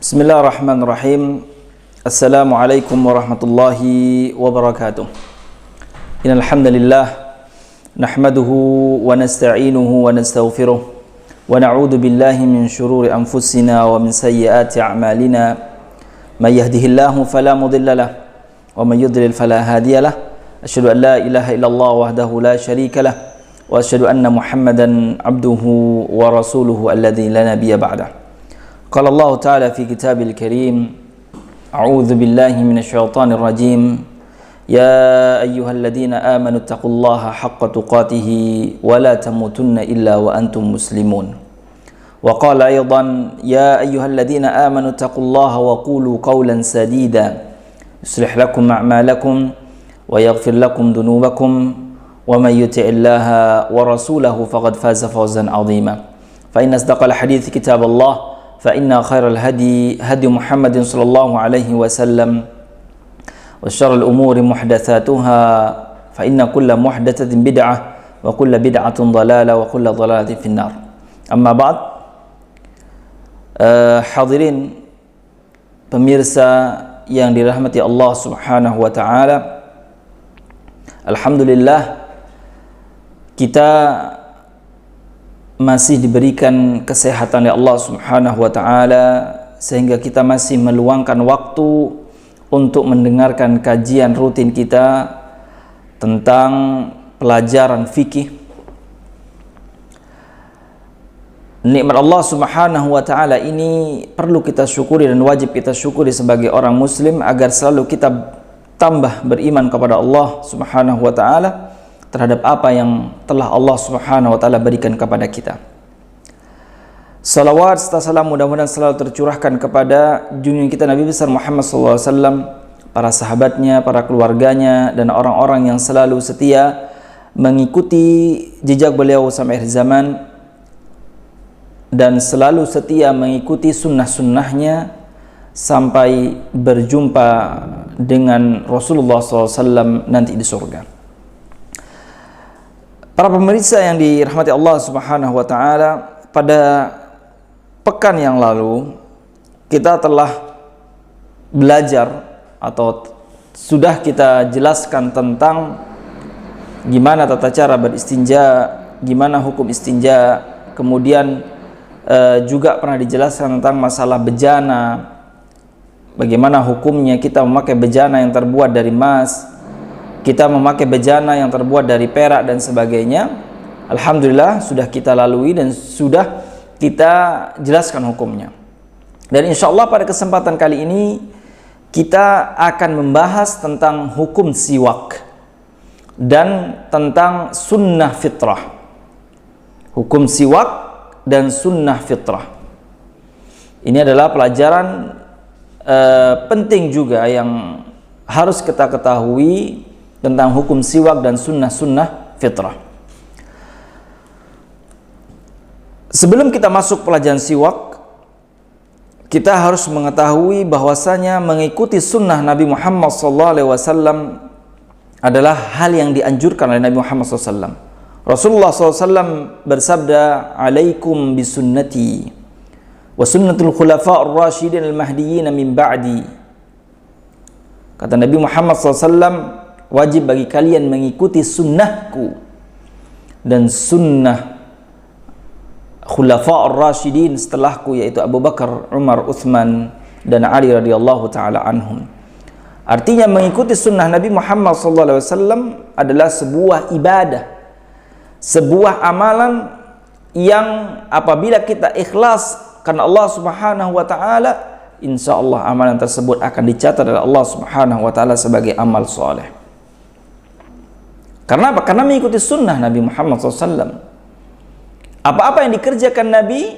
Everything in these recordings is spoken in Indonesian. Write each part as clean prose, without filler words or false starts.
Bismillahirrahmanirrahim. Assalamualaikum warahmatullahi wabarakatuh. Innal hamdalillah nahmaduhu wa nasta'inuhu wa nastaghfiruh wa na'udzu billahi min shururi anfusina wa min sayyiati a'malina. May yahdihillahu fala mudilla lahu wa may yudlil fala hadiya lahu. Asyhadu an la ilaha illallah wahdahu la syarika lahu wa asyhadu anna Muhammadan abduhu wa rasuluhu alladzi la nabiyya ba'dahu. Qala Allah Ta'ala fi kitabil karim, a'udzu billahi minasyaitonir rajim, ya ayyuhalladzina amanu taqullaha haqqa tuqatih wa la tamutunna illa wa antum muslimun. Wa qala aidan, ya ayyuhalladzina amanu taqullaha wa qulu qawlan sadida yuslih lakum a'malakum wa yaghfir lakum dhunubakum wa may yuti'illaha wa rasulahu faqad faza fawzan 'azima. Fa inna asdaqal hadithi kitaballah فإن خير الهدي هدي محمد صلى الله عليه وسلم وشر الأمور محدثاتها فإن كل محدثة بدعة وكل بدعة ضلالة وكل ضلالة في النار. أما بعد, hadirin pemirsa yang dirahmati Allah Subhanahu wa taala, alhamdulillah kita masih diberikan kesehatan oleh Allah Subhanahu wa taala sehingga kita masih meluangkan waktu untuk mendengarkan kajian rutin kita tentang pelajaran fikih. Nikmat Allah Subhanahu wa taala ini perlu kita syukuri dan wajib kita syukuri sebagai orang muslim agar selalu kita tambah beriman kepada Allah Subhanahu wa taala terhadap apa yang telah Allah Subhanahu wa taala berikan kepada kita. Salawat serta salam mudah-mudahan selalu tercurahkan kepada junjungan kita Nabi besar Muhammad sallallahu alaihi wasallam, para sahabatnya, para keluarganya, dan orang-orang yang selalu setia mengikuti jejak beliau sampai akhir zaman dan selalu setia mengikuti sunnah-sunnahnya sampai berjumpa dengan Rasulullah sallallahu alaihi wasallam nanti di surga. Para pemirsa yang dirahmati Allah Subhanahu wa taala, pada pekan yang lalu kita telah belajar atau sudah kita jelaskan tentang gimana tata cara beristinja, gimana hukum istinja, kemudian juga pernah dijelaskan tentang masalah bejana, bagaimana hukumnya kita memakai bejana yang terbuat dari emas, kita memakai bejana yang terbuat dari perak dan sebagainya. Alhamdulillah sudah kita lalui dan sudah kita jelaskan hukumnya. Dan insya Allah pada kesempatan kali ini kita akan membahas tentang hukum siwak dan tentang sunnah fitrah. Hukum siwak dan sunnah fitrah ini adalah pelajaran penting juga yang harus kita ketahui tentang hukum siwak dan sunnah-sunnah fitrah. Sebelum kita masuk pelajaran siwak, kita harus mengetahui bahwasanya mengikuti sunnah Nabi Muhammad SAW adalah hal yang dianjurkan oleh Nabi Muhammad SAW. Rasulullah SAW bersabda, "Alaikum bisunnati wa sunnatul khulafa'ur rasyidin al-mahdiyyin min ba'di." Kata Nabi Muhammad SAW, wajib bagi kalian mengikuti sunnahku dan sunnah khulafa'ur rasyidin setelahku, yaitu Abu Bakar, Umar, Uthman, dan Ali radhiyallahu ta'ala anhum. Artinya mengikuti sunnah Nabi Muhammad SAW adalah sebuah ibadah, sebuah amalan yang apabila kita ikhlas karena Allah Subhanahu wa ta'ala, insya Allah amalan tersebut akan dicatat oleh Allah Subhanahu wa ta'ala sebagai amal soleh. Karena apa? Karena mengikuti sunnah Nabi Muhammad SAW. Apa-apa yang dikerjakan Nabi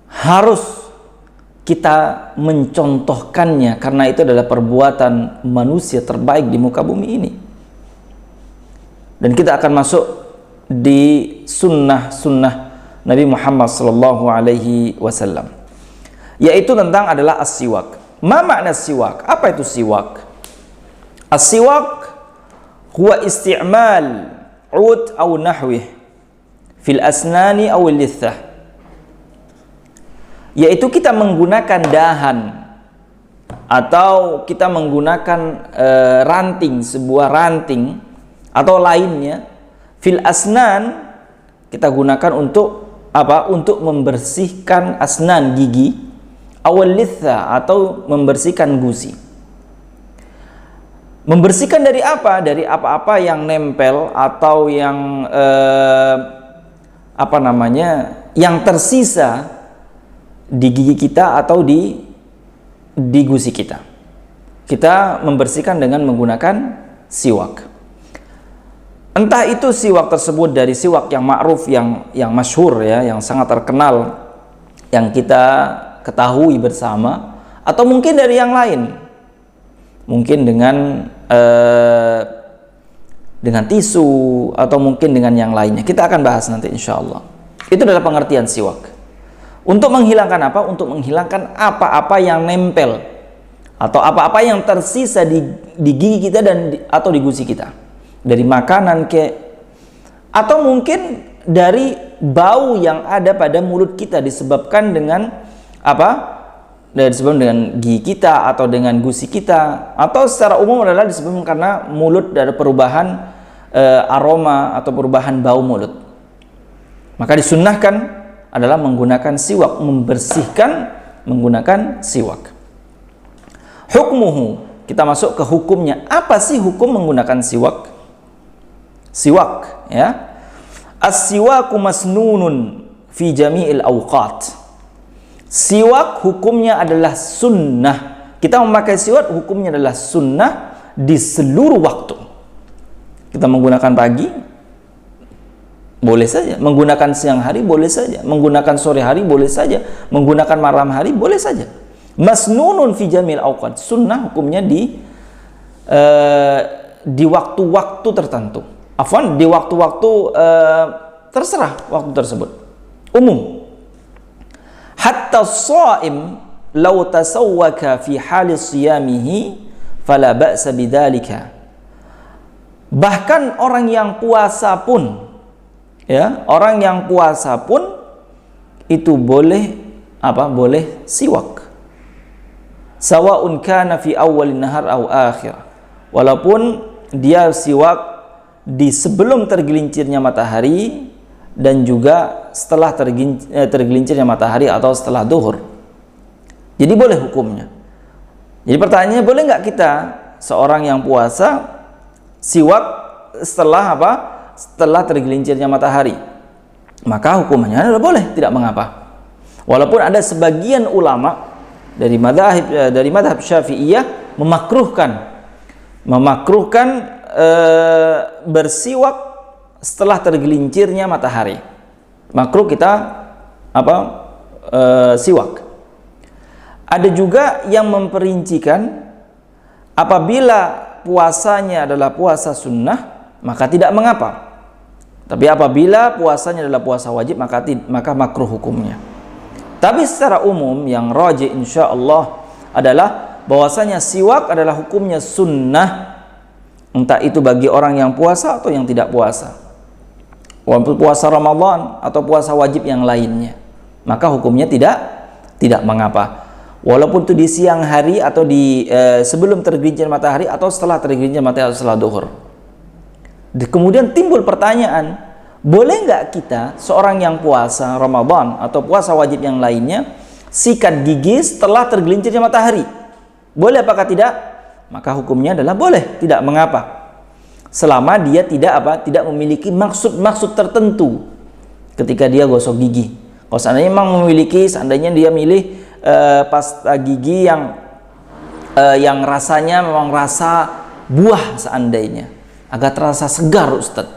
harus kita mencontohkannya, karena itu adalah perbuatan manusia terbaik di muka bumi ini. Dan kita akan masuk di sunnah-sunnah Nabi Muhammad SAW, yaitu tentang adalah as-siwak. Ma makna siwak? Apa itu siwak? As-siwak huwa isti'mal ud atau nahwih fil asnani aw al-lithah. yaitu kita menggunakan dahan atau kita menggunakan ranting, sebuah ranting atau lainnya, fil asnan, kita gunakan untuk apa? Untuk membersihkan asnan, gigi, awal litha, atau membersihkan gusi. Membersihkan dari apa? Dari apa-apa yang nempel atau yang apa namanya, yang tersisa di gigi kita atau di gusi kita. Kita membersihkan dengan menggunakan siwak. Entah itu siwak tersebut dari siwak yang ma'ruf, yang masyhur ya, yang sangat terkenal, yang kita ketahui bersama, atau mungkin dari yang lain. Mungkin dengan tisu, atau mungkin dengan yang lainnya. Kita akan bahas nanti insya Allah. Itu adalah pengertian siwak. Untuk menghilangkan apa? Untuk menghilangkan apa-apa yang nempel atau apa-apa yang tersisa di gigi kita atau di gusi kita, dari makanan atau mungkin dari bau yang ada pada mulut kita disebabkan dengan apa? Disebabkan dengan gigi kita atau dengan gusi kita, atau secara umum adalah disebabkan karena mulut dari perubahan aroma atau perubahan bau mulut. Maka disunnahkan adalah menggunakan siwak, membersihkan menggunakan siwak. Hukmuhu, kita masuk ke hukumnya. Apa sih hukum menggunakan siwak? Siwak, ya. As-siwaku masnunun fi jami'il awqat. Siwak hukumnya adalah sunnah. Kita memakai siwak hukumnya adalah sunnah di seluruh waktu. Kita menggunakan pagi, boleh saja. Menggunakan siang hari, boleh saja. Menggunakan sore hari, boleh saja. Menggunakan malam hari, boleh saja. Masnunun fi jami'il awqat. Sunnah hukumnya di waktu-waktu tertentu. Afwan, di waktu-waktu terserah waktu tersebut, umum. Hatta shaim law tasawwaka fi hali siyamihi fala ba'sa bidzalika. Bahkan orang yang puasa pun, ya, orang yang puasa pun itu boleh apa? Boleh siwak. Sawa'un kana fi awwalin nahar aw akhir. Walaupun dia siwak di sebelum tergelincirnya matahari dan juga setelah tergelincirnya matahari atau setelah duhur. Jadi boleh hukumnya. Jadi pertanyaannya, boleh nggak kita seorang yang puasa siwak setelah apa? Setelah tergelincirnya matahari? Maka hukumnya adalah boleh, tidak mengapa. Walaupun ada sebagian ulama dari madhab Syafi'iyah memakruhkan bersiwak setelah tergelincirnya matahari. Makruh kita siwak. Ada juga yang memperincikan apabila puasanya adalah puasa sunnah maka tidak mengapa. Tapi apabila puasanya adalah puasa wajib maka makruh hukumnya. Tapi secara umum yang rajih insyaallah adalah bahwasanya siwak adalah hukumnya sunnah, entah itu bagi orang yang puasa atau yang tidak puasa, walaupun puasa Ramadan atau puasa wajib yang lainnya, maka hukumnya tidak mengapa, walaupun itu di siang hari atau di sebelum tergelincir matahari atau setelah tergelincir matahari atau setelah duhur. Kemudian timbul pertanyaan, boleh nggak kita seorang yang puasa Ramadan atau puasa wajib yang lainnya sikat gigi setelah tergelincirnya matahari? Boleh apakah tidak? Maka hukumnya adalah boleh, tidak mengapa. Selama dia tidak memiliki maksud-maksud tertentu ketika dia gosok gigi. Kalau seandainya memang seandainya dia milih pasta gigi yang rasanya memang rasa buah seandainya, agar terasa segar, Ustadz.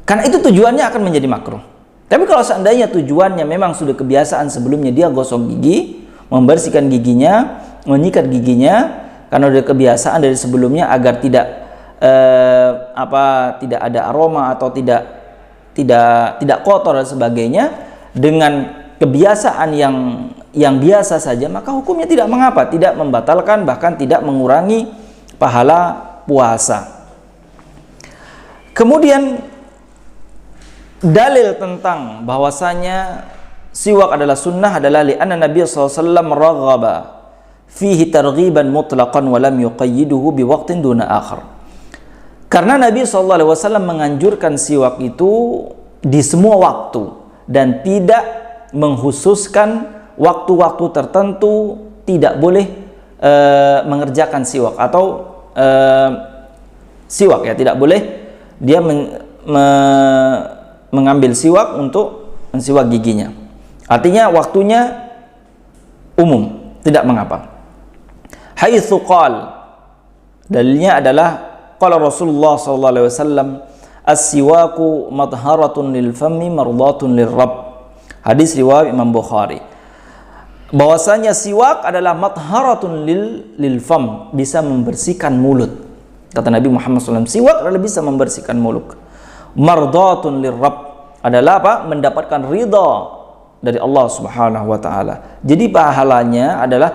Karena itu tujuannya akan menjadi makruh. Tapi kalau seandainya tujuannya memang sudah kebiasaan sebelumnya dia gosok gigi, membersihkan giginya, menyikat giginya, karena sudah kebiasaan dari sebelumnya agar tidak ada aroma atau tidak kotor dan sebagainya, dengan kebiasaan yang biasa saja, maka hukumnya tidak mengapa, tidak membatalkan, bahkan tidak mengurangi pahala puasa. Kemudian dalil tentang bahwasanya siwak adalah sunnah adalah li'anna Nabi SAW raghaba fihi targhiban mutlaqan wa lam yuqayyiduhu biwaqtin duna akhar. Karena Nabi SAW menganjurkan siwak itu di semua waktu dan tidak menghususkan waktu-waktu tertentu tidak boleh mengerjakan siwak atau siwak ya, tidak boleh dia mengambil siwak untuk mensiwak giginya. Artinya waktunya umum, tidak mengapa. Haitsu qal, dalilnya adalah qala Rasulullah sallallahu alaihi wasallam as-siwaku madharatun lil fammi mardatun lirrabb. Hadis riwayat Imam Bukhari. Bahwasanya siwak adalah madharatun lil fam, bisa membersihkan mulut. Kata Nabi Muhammad SAW, siwak adalah bisa membersihkan mulut. Mardatun lirrabb adalah apa? Mendapatkan ridha dari Allah Subhanahu wa taala. Jadi pahalanya adalah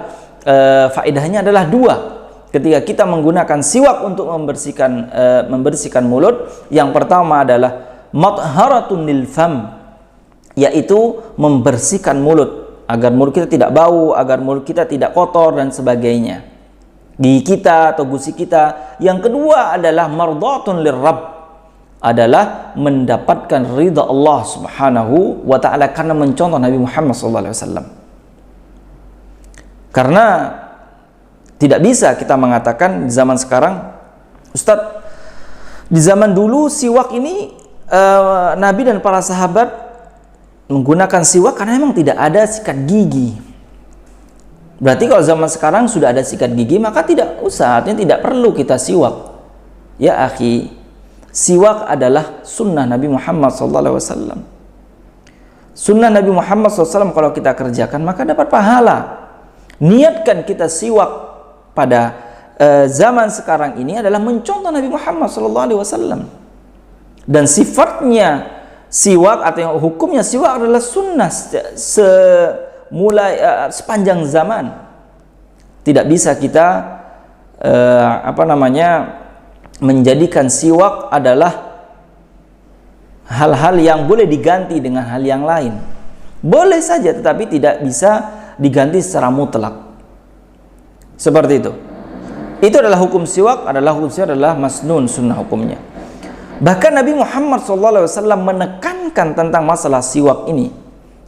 faedahnya adalah dua. Ketika kita menggunakan siwak untuk membersihkan mulut, yang pertama adalah madharatun lil fam, yaitu membersihkan mulut agar mulut kita tidak bau, agar mulut kita tidak kotor dan sebagainya. Gigi kita atau gusi kita. Yang kedua adalah mardatun lirrabb, adalah mendapatkan ridha Allah Subhanahu wa taala karena mencontoh Nabi Muhammad SAW. Karena tidak bisa kita mengatakan di zaman sekarang, Ustadz, di zaman dulu siwak ini Nabi dan para sahabat menggunakan siwak karena memang tidak ada sikat gigi. Berarti kalau zaman sekarang sudah ada sikat gigi, maka tidak usah, artinya tidak perlu kita siwak. Ya akhi, siwak adalah sunnah Nabi Muhammad SAW. Sunnah Nabi Muhammad SAW kalau kita kerjakan maka dapat pahala. Niatkan kita siwak pada zaman sekarang ini adalah mencontoh Nabi Muhammad SAW. Dan sifatnya siwak atau hukumnya siwak adalah sunnah sepanjang zaman. Tidak bisa kita menjadikan siwak adalah hal-hal yang boleh diganti dengan hal yang lain. Boleh saja, tetapi tidak bisa diganti secara mutlak. Seperti itu. Itu adalah hukum siwak, adalah masnun, sunnah hukumnya. Bahkan Nabi Muhammad SAW menekankan tentang masalah siwak ini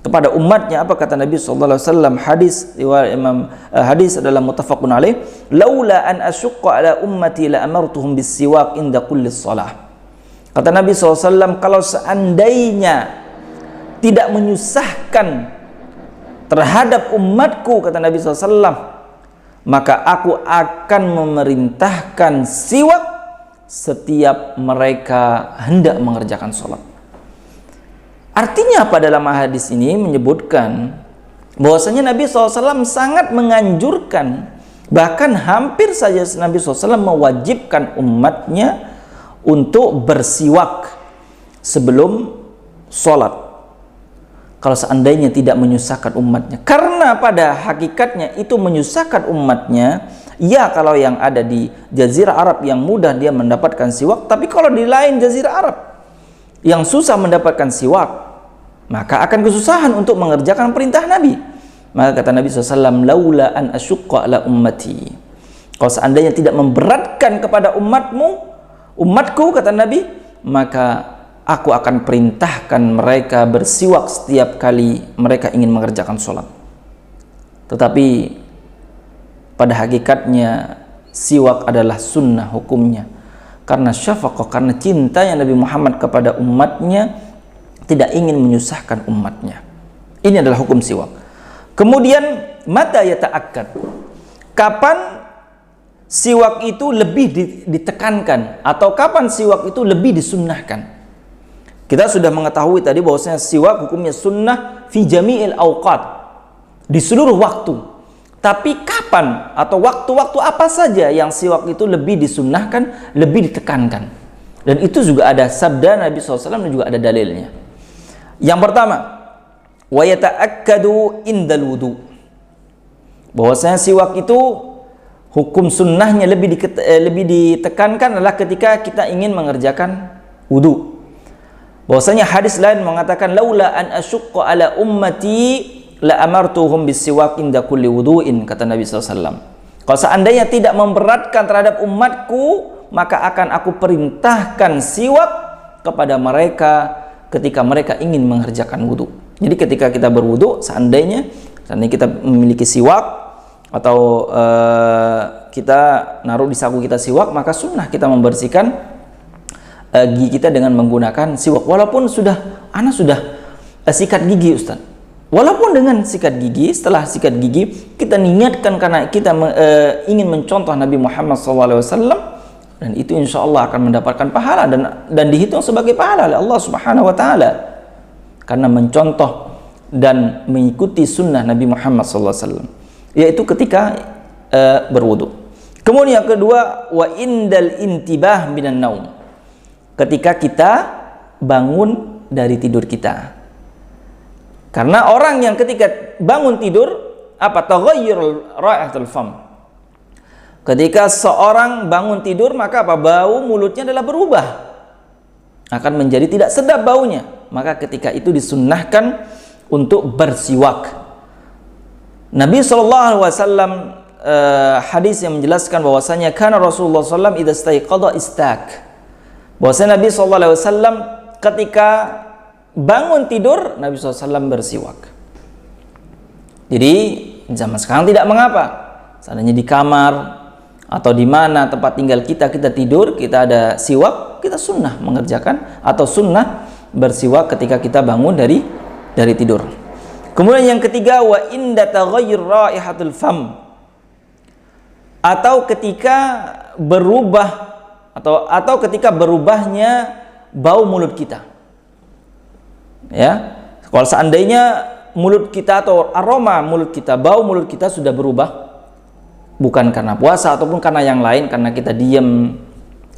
kepada umatnya. Apa kata Nabi SAW? Hadis riwayat Imam, hadis adalah muttafaqun alaih. Laula an asyqa ala ummati la amartuhum bis-siwak inda kulli shalah. Kata Nabi SAW, kalau seandainya tidak menyusahkan terhadap umatku, kata Nabi SAW, maka aku akan memerintahkan siwak setiap mereka hendak mengerjakan sholat. Artinya apa dalam hadis ini menyebutkan bahwasanya Nabi SAW sangat menganjurkan, bahkan hampir saja Nabi SAW mewajibkan umatnya untuk bersiwak sebelum sholat. Kalau seandainya tidak menyusahkan umatnya, karena pada hakikatnya itu menyusahkan umatnya. Ya, kalau yang ada di Jazirah Arab yang mudah dia mendapatkan siwak, tapi kalau di lain Jazirah Arab yang susah mendapatkan siwak, maka akan kesusahan untuk mengerjakan perintah Nabi. Maka kata Nabi SAW, laula an asyqa ala ummati, kalau seandainya tidak memberatkan kepada umatku, kata Nabi, maka aku akan perintahkan mereka bersiwak setiap kali mereka ingin mengerjakan sholat. Tetapi pada hakikatnya siwak adalah sunnah hukumnya, karena syafaqah, karena cintanya Nabi Muhammad kepada umatnya, tidak ingin menyusahkan umatnya. Ini adalah hukum siwak. Kemudian mata yata'akkad, kapan siwak itu lebih ditekankan atau kapan siwak itu lebih disunnahkan? Kita sudah mengetahui tadi bahwasanya siwak hukumnya sunnah fi jami'il awqat, di seluruh waktu. Tapi kapan atau waktu-waktu apa saja yang siwak itu lebih disunnahkan, lebih ditekankan? Dan itu juga ada sabda Nabi SAW dan juga ada dalilnya. Yang pertama, wa yata'akkadu indal wudu, bahwasanya siwak itu hukum sunnahnya lebih ditekankan adalah ketika kita ingin mengerjakan wudu. Bahwasanya hadis lain mengatakan laula an asyqa ala ummati la amartuhum bisiwak inda kulli wudu'in, kata Nabi SAW. Kalau seandainya tidak memberatkan terhadap umatku, maka akan aku perintahkan siwak kepada mereka ketika mereka ingin mengerjakan wudu. Jadi ketika kita berwudu, seandainya kita memiliki siwak atau kita naruh di saku kita siwak, maka sunnah kita membersihkan gigi kita dengan menggunakan siwak. Walaupun anak sudah sikat gigi, Ustaz. Walaupun dengan sikat gigi, setelah sikat gigi kita niatkan karena kita ingin mencontoh Nabi Muhammad SAW, dan itu insya Allah akan mendapatkan pahala dan dihitung sebagai pahala oleh Allah Subhanahu Wa Taala karena mencontoh dan mengikuti sunnah Nabi Muhammad SAW, yaitu ketika berwudu. Kemudian yang kedua, wa indal intibah minan naum, ketika kita bangun dari tidur kita. Karena orang yang ketika bangun tidur, taghayyur raihatul fam. Ketika seorang bangun tidur, maka bau mulutnya adalah berubah, akan menjadi tidak sedap baunya. Maka ketika itu disunnahkan untuk bersiwak. Nabi SAW hadis yang menjelaskan bahwasanya kana Rasulullah SAW idza istaiqadha istak. Bahwasanya Nabi SAW ketika bangun tidur, Nabi SAW bersiwak. Jadi zaman sekarang tidak mengapa, seandainya di kamar atau di mana tempat tinggal kita tidur, kita ada siwak, kita sunnah mengerjakan atau sunnah bersiwak ketika kita bangun dari tidur. Kemudian yang ketiga, wa inda taghayyur raihatul fam, atau ketika berubah atau ketika berubahnya bau mulut kita. Ya, kalau seandainya mulut kita atau aroma mulut kita, bau mulut kita sudah berubah, bukan karena puasa ataupun karena yang lain, karena kita diam,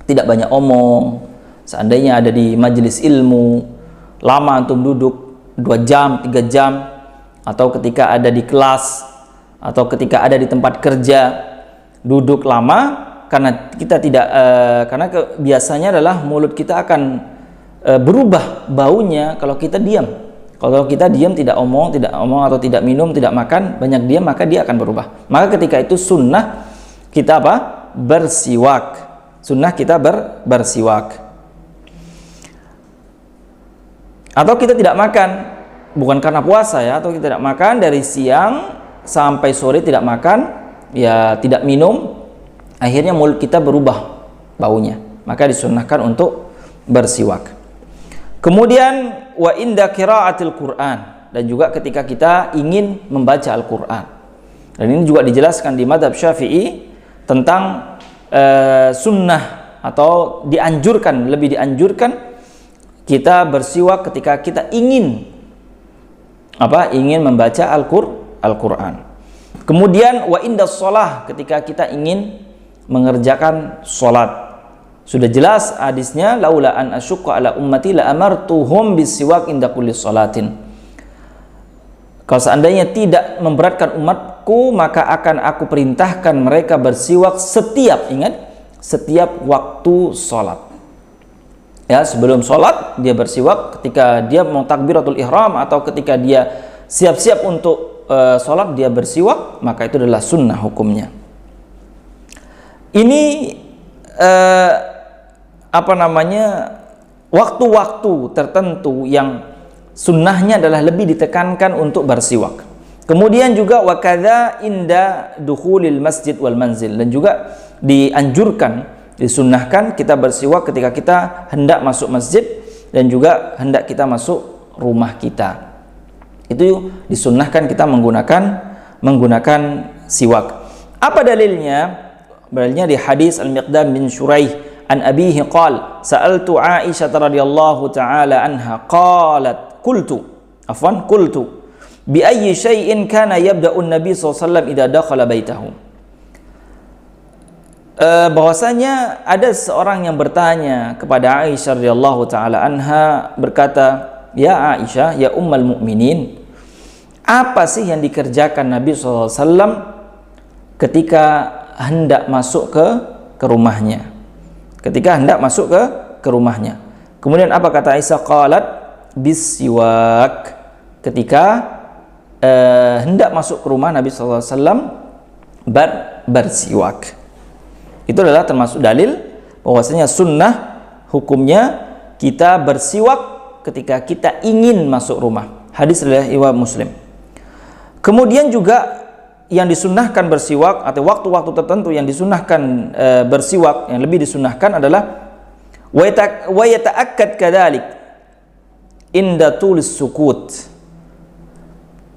tidak banyak omong. Seandainya ada di majelis ilmu, lama antum duduk 2 jam, 3 jam, atau ketika ada di kelas, atau ketika ada di tempat kerja, duduk lama, karena kita tidak karena biasanya adalah mulut kita akan berubah baunya kalau kita diam. Kalau kita diam, tidak omong atau tidak minum, tidak makan, banyak diam, maka dia akan berubah. Maka ketika itu sunnah kita bersiwak. Sunnah kita bersiwak. Atau kita tidak makan, bukan karena puasa ya, atau kita tidak makan dari siang sampai sore, tidak makan, ya tidak minum, akhirnya mulut kita berubah baunya, maka disunnahkan untuk bersiwak. Kemudian wa inda qiraatil Quran, dan juga ketika kita ingin membaca Al-Quran. Dan ini juga dijelaskan di mazhab Syafi'i tentang sunnah atau lebih dianjurkan kita bersiwak ketika kita ingin membaca Al-Quran. Kemudian wa inda shalah, ketika kita ingin mengerjakan sholat. Sudah jelas hadisnya, laula an asyqa ala ummati la amartuhum bisiwak inda kulli sholatin. Kalau seandainya tidak memberatkan umatku, maka akan aku perintahkan mereka bersiwak setiap waktu sholat. Ya, sebelum sholat dia bersiwak, ketika dia mau takbiratul ihram atau ketika dia siap-siap untuk sholat dia bersiwak, maka itu adalah sunnah hukumnya. Ini waktu-waktu tertentu yang sunnahnya adalah lebih ditekankan untuk bersiwak. Kemudian juga wakadha inda dukhulil masjid wal manzil, dan juga dianjurkan, disunnahkan kita bersiwak ketika kita hendak masuk masjid dan juga hendak kita masuk rumah kita. Itu disunnahkan kita menggunakan siwak. Apa dalilnya? Dalilnya di hadis Al-Miqdam bin Shuraih an abihi qala sa'altu Aisyah radhiyallahu ta'ala anha qalat qultu bi ayyi syai'in kana yabda'u an-nabi sallallahu alaihi wasallam idza dakhala baitahu. Bahwasanya ada seorang yang bertanya kepada Aisyah radhiyallahu ta'ala anha, berkata, "Ya Aisyah, ya ummul mukminin, apa sih yang dikerjakan Nabi sallallahu alaihi wasallam ketika hendak masuk ke rumahnya?" Ketika hendak masuk ke rumahnya. Kemudian apa kata Aisyah? Qalat bisiwak, ketika hendak masuk ke rumah Nabi sallallahu alaihi wasallam bersiwak. Itu adalah termasuk dalil bahwasanya sunnah hukumnya kita bersiwak ketika kita ingin masuk rumah. Hadis riwayat Imam Muslim. Kemudian juga yang disunnahkan bersiwak atau waktu-waktu tertentu yang disunnahkan bersiwak, yang lebih disunnahkan adalah wa yata'akkad kadzalik inda tulis sukut.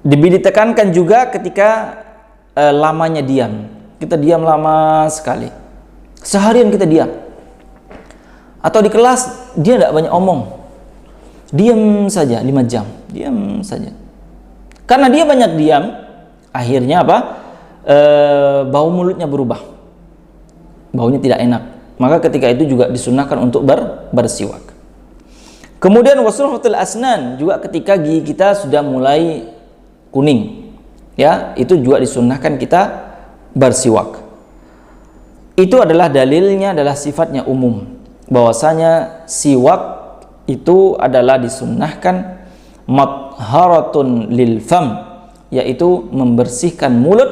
Ditekankan juga ketika lamanya diam. Kita diam lama sekali. Seharian kita diam. Atau di kelas dia tidak banyak omong. Diam saja 5 jam. Diam saja. Karena dia banyak diam, akhirnya apa? Bau mulutnya berubah. Baunya tidak enak. Maka ketika itu juga disunnahkan untuk bersiwak. Kemudian wasruhatul asnan, juga ketika gigi kita sudah mulai kuning. Ya, itu juga disunnahkan kita bersiwak. Itu adalah dalilnya, adalah sifatnya umum, bahwasanya siwak itu adalah disunnahkan matharatun lil fam, yaitu membersihkan mulut,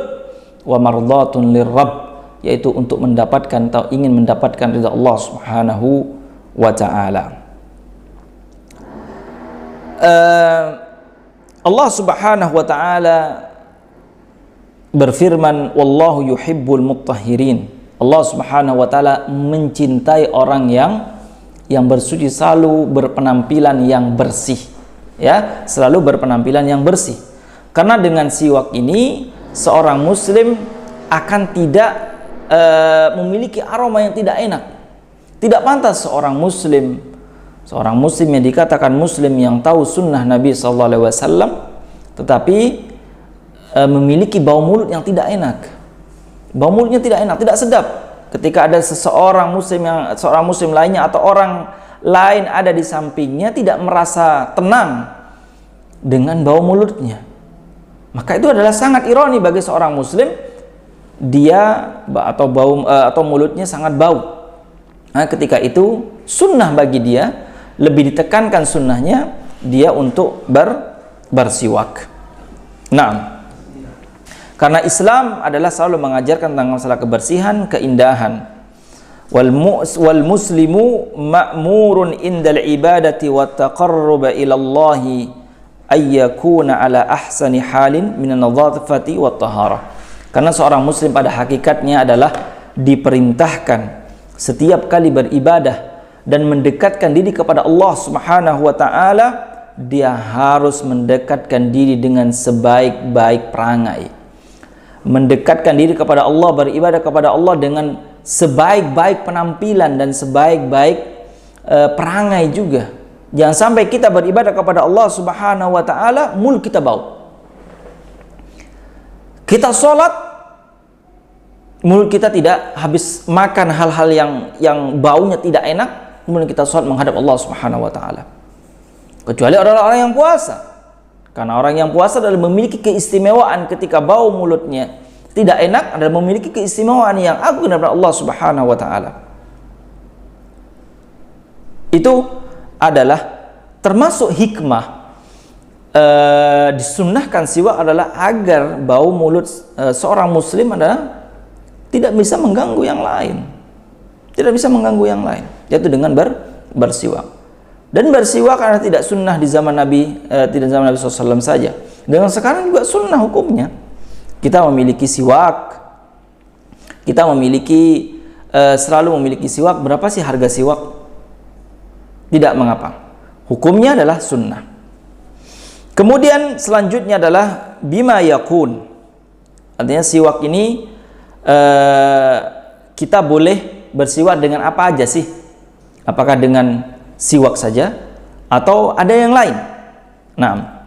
wa mardatun lirrabb, yaitu untuk mendapatkan atau ingin mendapatkan ridha Allah Subhanahu wa taala. Allah Subhanahu wa taala berfirman, wallahu yuhibbul mutahhirin. Allah Subhanahu wa taala mencintai orang yang bersuci, selalu berpenampilan yang bersih. Ya, selalu berpenampilan yang bersih. Karena dengan siwak ini seorang muslim akan tidak memiliki aroma yang tidak enak. Tidak pantas seorang muslim yang dikatakan muslim yang tahu sunnah Nabi sallallahu alaihi wasallam tetapi memiliki bau mulut yang tidak enak. Bau mulutnya tidak enak, tidak sedap. Ketika ada seorang muslim lainnya atau orang lain ada di sampingnya tidak merasa tenang dengan bau mulutnya. Maka itu adalah sangat ironi bagi seorang muslim, dia atau mulutnya sangat bau. Nah, ketika itu sunnah bagi dia, lebih ditekankan sunnahnya dia untuk bersiwak. Nah, karena Islam adalah selalu mengajarkan tentang masalah kebersihan, keindahan. Wal muslimu ma'murun indal ibadati wa taqarruba ila Allah ayyakuna ala ahsani halin minan nadhafati wat taharah. Karena seorang muslim pada hakikatnya adalah diperintahkan setiap kali beribadah dan mendekatkan diri kepada Allah Subhanahu wa taala, dia harus mendekatkan diri dengan sebaik-baik perangai. Mendekatkan diri kepada Allah, beribadah kepada Allah dengan sebaik-baik penampilan dan sebaik-baik perangai juga. Jangan sampai kita beribadah kepada Allah Subhanahu wa taala mulut kita bau. Kita sholat mulut kita tidak, habis makan hal-hal yang baunya tidak enak, kemudian kita sholat menghadap Allah Subhanahu wa taala. Kecuali orang-orang yang puasa. Karena orang yang puasa adalah memiliki keistimewaan ketika bau mulutnya tidak enak, adalah memiliki keistimewaan yang agung daripada Allah Subhanahu wa taala. Itu adalah termasuk hikmah disunnahkan siwak adalah agar bau mulut seorang muslim adalah tidak bisa mengganggu yang lain. Tidak bisa mengganggu yang lain, yaitu dengan bersiwak. Dan bersiwak karena tidak sunnah di zaman Nabi, tidak zaman Nabi SAW saja. Dengan sekarang juga sunnah hukumnya. Kita memiliki siwak, kita memiliki selalu memiliki siwak. Berapa sih harga siwak? Tidak mengapa. Hukumnya adalah sunnah. Kemudian selanjutnya adalah bima yakun. Artinya siwak ini kita boleh bersiwak dengan apa aja sih? Apakah dengan siwak saja atau ada yang lain? Nah,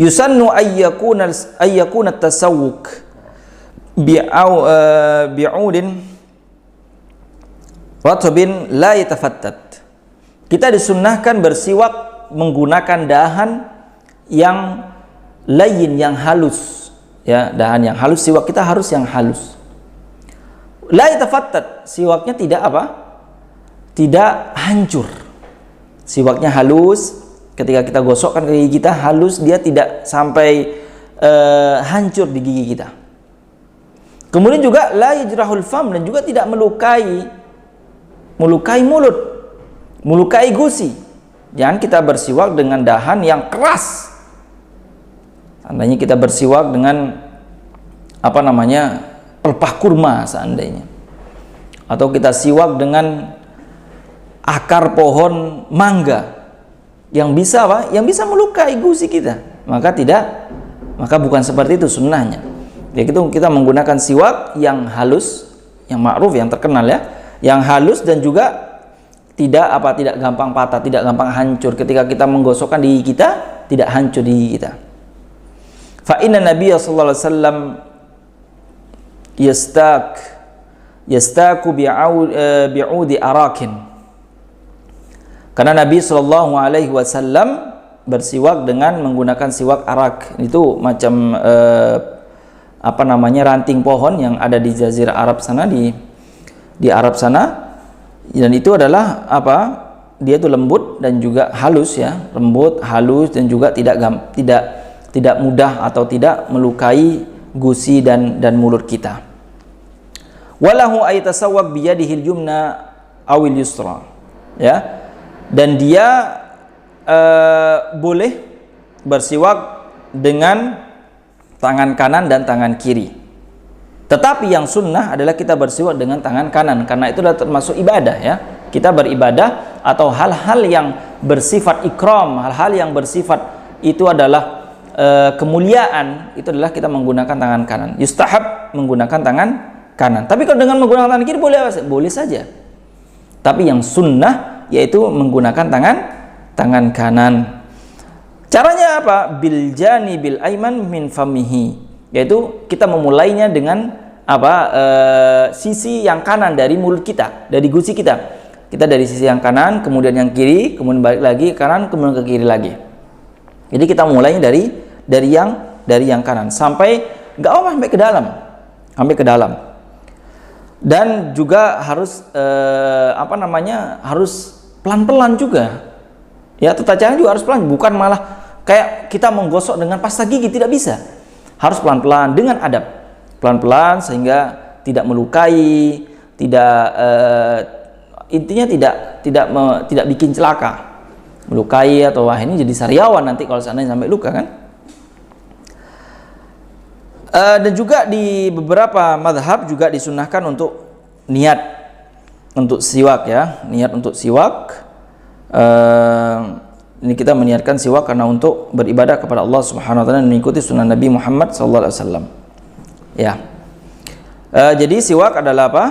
yusannu ayyakuna tasawwuk bi'udin ratbin la yatafattat. Kita disunnahkan bersiwak menggunakan dahan yang layin, yang halus, ya, dahan yang halus. Siwak kita harus yang halus. La yatafattat, siwaknya tidak apa? Tidak hancur. Siwaknya halus, ketika kita gosokkan ke gigi kita halus, dia tidak sampai hancur di gigi kita. Kemudian juga la yajrahul fam, dan juga tidak melukai mulut, melukai gusi. Jangan kita bersiwak dengan dahan yang keras. Seandainya kita bersiwak dengan pelepah kurma seandainya, atau kita siwak dengan akar pohon mangga yang bisa melukai gusi kita, maka bukan seperti itu sunnahnya. Yaitu kita menggunakan siwak yang halus, yang ma'ruf, yang terkenal ya, yang halus dan juga tidak gampang patah, tidak gampang hancur. Ketika kita menggosokkan di gigi kita, tidak hancur di gigi kita. Fa inna Nabiya sallallahu alaihi wasallam yastaku bi'udi arakin. Karena Nabi sallallahu alaihi wasallam bersiwak dengan menggunakan siwak arak. Itu macam ranting pohon yang ada di jazirah Arab sana, di Arab sana. Dan itu adalah dia itu lembut dan juga halus ya, lembut, halus, dan juga tidak mudah atau tidak melukai gusi dan mulut kita. Walahu ayatasawwak biyadihil yumna awil yusra, ya, dan dia boleh bersiwak dengan tangan kanan dan tangan kiri. Tetapi yang sunnah adalah kita bersiwak dengan tangan kanan, karena itu adalah termasuk ibadah ya. Kita beribadah atau hal-hal yang bersifat ikram, hal-hal yang bersifat itu adalah kemuliaan, itu adalah kita menggunakan tangan kanan. Yustahab menggunakan tangan kanan. Tapi kalau dengan menggunakan tangan kiri boleh saja. Tapi yang sunnah yaitu menggunakan tangan kanan. Caranya apa? Bil janibil aiman min famihi, yaitu kita memulainya dengan sisi yang kanan dari mulut kita, dari gusi kita. Kita dari sisi yang kanan, kemudian yang kiri, kemudian balik lagi kanan, kemudian ke kiri lagi. Jadi kita mulainya dari yang kanan sampai sampai ke dalam. Dan juga harus harus pelan-pelan juga. Ya, tata cara juga harus pelan, bukan malah kayak kita menggosok dengan pasta gigi, tidak bisa. Harus pelan-pelan dengan adab. Pelan-pelan sehingga tidak melukai, intinya tidak bikin celaka, melukai atau ini jadi sariawan nanti kalau seandainya sampai luka kan. Dan juga di beberapa madhab juga disunahkan untuk niat untuk siwak ya, niat untuk siwak. Ini kita meniatkan siwak karena untuk beribadah kepada Allah Subhanahu wa taala dan mengikuti sunnah Nabi Muhammad sallallahu alaihi wasallam. Ya. Jadi siwak adalah apa?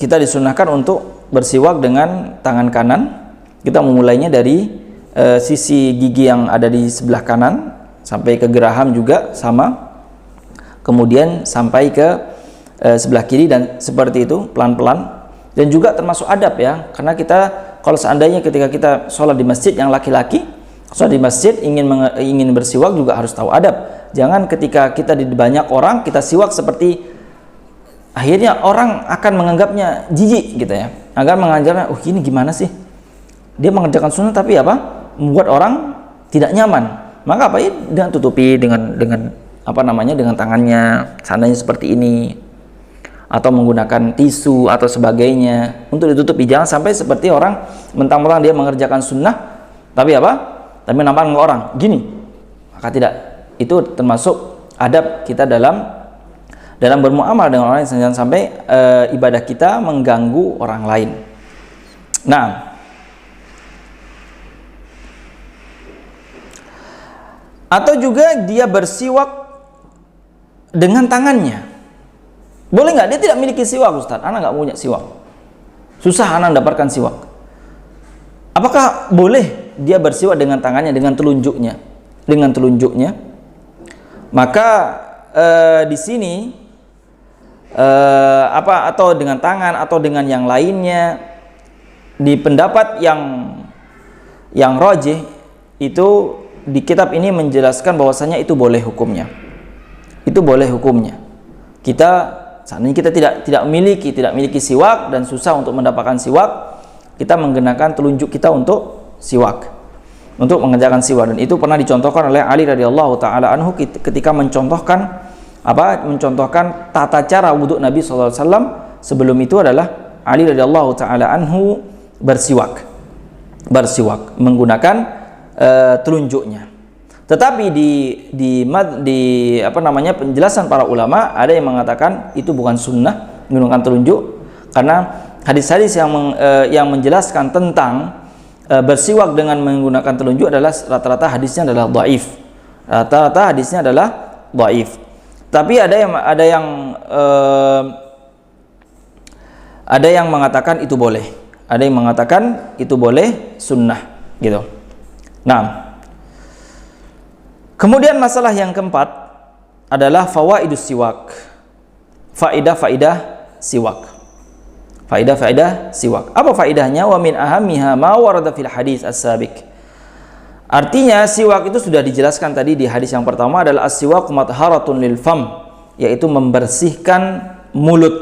Kita disunahkan untuk bersiwak dengan tangan kanan. Kita memulainya dari sisi gigi yang ada di sebelah kanan sampai ke geraham juga sama. Kemudian sampai ke sebelah kiri dan seperti itu pelan-pelan. Dan juga termasuk adab ya, karena kita kalau seandainya ketika kita sholat di masjid yang laki-laki, sholat di masjid ingin bersiwak juga harus tahu adab. Jangan ketika kita di banyak orang kita siwak seperti akhirnya orang akan menganggapnya jijik gitu ya. Agar menganggapnya, ini gimana sih? Dia mengerjakan sunnah tapi membuat orang tidak nyaman. Maka dengan tutupi dengan dengan tangannya seandainya seperti ini, atau menggunakan tisu atau sebagainya untuk ditutupi. Jangan sampai seperti orang mentang-mentang dia mengerjakan sunnah tapi tapi nampaknya orang gini. Maka tidak, itu termasuk adab kita dalam bermuamalah dengan orang lain. Jangan sampai ibadah kita mengganggu orang lain. Nah, atau juga dia bersiwak dengan tangannya. Boleh nggak? Dia tidak miliki siwak, Ustaz. Anak nggak punya siwak. Susah anak mendapatkan siwak. Apakah boleh dia bersiwak dengan tangannya, dengan telunjuknya? Dengan telunjuknya. Maka di sini atau dengan tangan atau dengan yang lainnya, di pendapat yang rajih itu di kitab ini menjelaskan bahwasanya itu boleh hukumnya. Itu boleh hukumnya. Seandainya kita tidak memiliki siwak dan susah untuk mendapatkan siwak, kita menggunakan telunjuk kita untuk siwak, untuk mengerjakan siwak. Dan itu pernah dicontohkan oleh Ali radhiyallahu taala anhu ketika mencontohkan tata cara wudhu Nabi SAW. Sebelum itu adalah Ali radhiyallahu taala anhu bersiwak menggunakan telunjuknya. Tetapi di penjelasan para ulama ada yang mengatakan itu bukan sunnah menggunakan telunjuk, karena hadis-hadis yang menjelaskan tentang bersiwak dengan menggunakan telunjuk adalah rata-rata hadisnya adalah dhaif. Tapi ada yang mengatakan itu boleh. Ada yang mengatakan itu boleh sunnah gitu. Nah, kemudian masalah yang keempat adalah fawaidus siwak. Faidah-faidah siwak. Apa faidahnya? Wa min ahammiha ma warada fil hadis as-sabiq. Artinya siwak itu sudah dijelaskan tadi di hadis yang pertama adalah as-siwak matharatun lil fam, yaitu membersihkan mulut.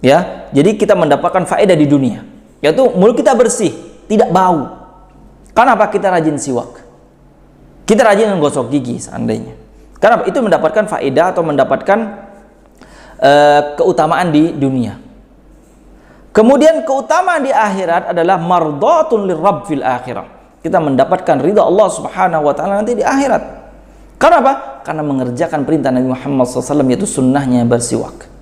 Ya, jadi kita mendapatkan faedah di dunia, yaitu mulut kita bersih, tidak bau. Kenapa kita rajin siwak? Kita rajin menggosok gigi seandainya. Karena itu mendapatkan faedah atau mendapatkan keutamaan di dunia. Kemudian keutamaan di akhirat adalah mardhatun lirabb fil akhirah. Kita mendapatkan ridha Allah Subhanahu wa taala nanti di akhirat. Kenapa? Karena mengerjakan perintah Nabi Muhammad SAW, yaitu sunnahnya bersiwak.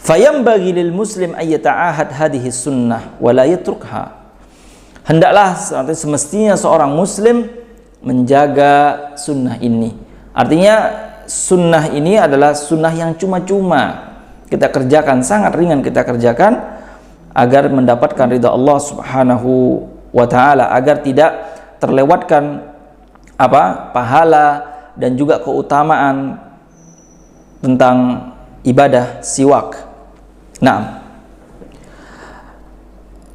Fayambaghi lil muslim ay yata'ahad hadhihi sunnah wa la yatrukha. Hendaklah semestinya seorang muslim menjaga sunnah ini. Artinya sunnah ini adalah sunnah yang cuma-cuma kita kerjakan, sangat ringan kita kerjakan agar mendapatkan ridha Allah Subhanahu wa taala, agar tidak terlewatkan pahala dan juga keutamaan tentang ibadah siwak. Nah,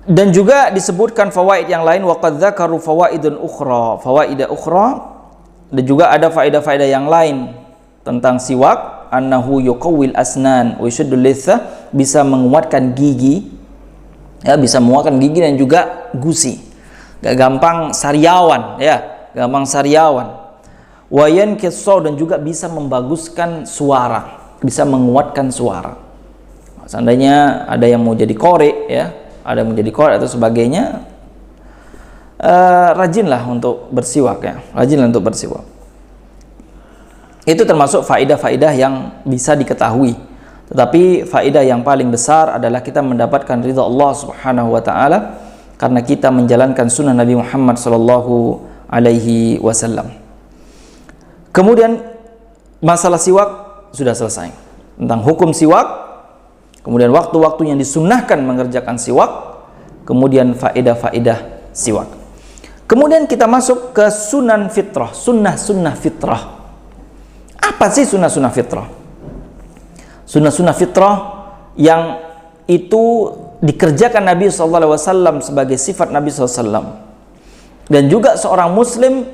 dan juga disebutkan fawaid yang lain, wa qad dzakaru fawaidun ukhra, dan juga ada faedah-faedah yang lain tentang siwak, annahu yuqawwil asnan wa yushaddul lithah, bisa menguatkan gigi, ya, bisa menguatkan gigi dan juga gusi, gak gampang sariawan, ya, gampang sariawan. Wa yanqis dan juga bisa membaguskan suara, bisa menguatkan suara. Seandainya ada yang mau jadi korek, ya, ada yang mau jadi korek atau sebagainya, rajinlah untuk bersiwak, ya, rajinlah untuk bersiwak. Itu termasuk faedah-faedah yang bisa diketahui. Tetapi faedah yang paling besar adalah kita mendapatkan ridha Allah Subhanahu wa taala karena kita menjalankan sunnah Nabi Muhammad sallallahu alaihi wasallam. Kemudian masalah siwak sudah selesai. Tentang hukum siwak, kemudian waktu-waktu yang disunnahkan mengerjakan siwak, kemudian faedah-faedah siwak. Kemudian kita masuk ke sunan fitrah, sunnah-sunnah fitrah. Apa sih sunnah-sunnah fitrah? Sunnah-sunnah fitrah yang itu dikerjakan Nabi SAW sebagai sifat Nabi SAW. Dan juga seorang muslim